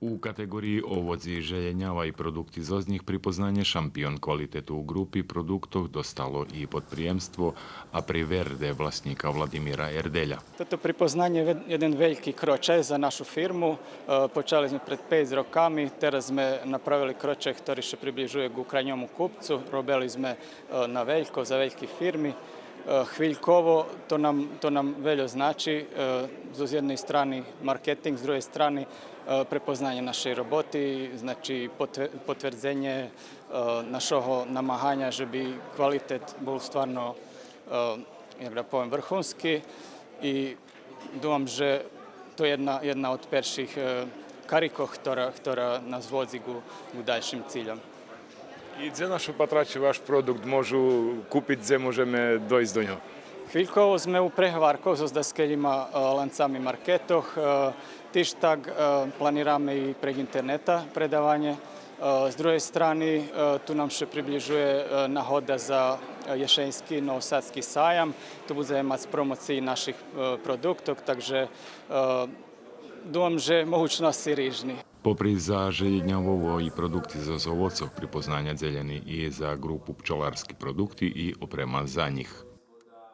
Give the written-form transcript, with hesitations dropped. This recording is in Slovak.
U kategoriji ovoci, željenjava i produkti z njih pripoznanje šampion kvalitetu u grupi produktov dostalo i podprijemstvo Apriverde vlasnika Vladimira Erdelja. Toto pripoznanje je jeden veliki kročaj za našu firmu. Počali smo pred 5 rokami, teraz sme napravili kročaj, ktorý še približuje k krajnjomu kupcu. Robili sme na veljko, za veljki firmi. Hviljkovo, to nam veljo znači, z jednej strani marketing, z druge strani prepoznanje našej roboti, znači potvrdzenie našoho namahanja, že by kvalitet bol stvarno, jak da poviem, vrhunski i dúfam, že to je jedna od perších karikov, ktorá nás vodzi ku daljším cíľom. I gdje naši patrači vaš produkt môžu kúpiť, gdje môžeme dojsť do ňoho? Hviljkovo sme u prehovarkoch so zdaskelijima, lancami marketoh. Tiž tak planirame i prek interneta predavanje. Z druge strane, tu nam še približuje nahoda za ješenjski novosadski sajam. Tu budeme mať promociji naših produktov, takže dúfam, že mogućnosti rižni. Popri za željenjavovo i produkti z ovocov pripoznanja dzeljeni i za grupu pčolarski produkti i oprema za njih.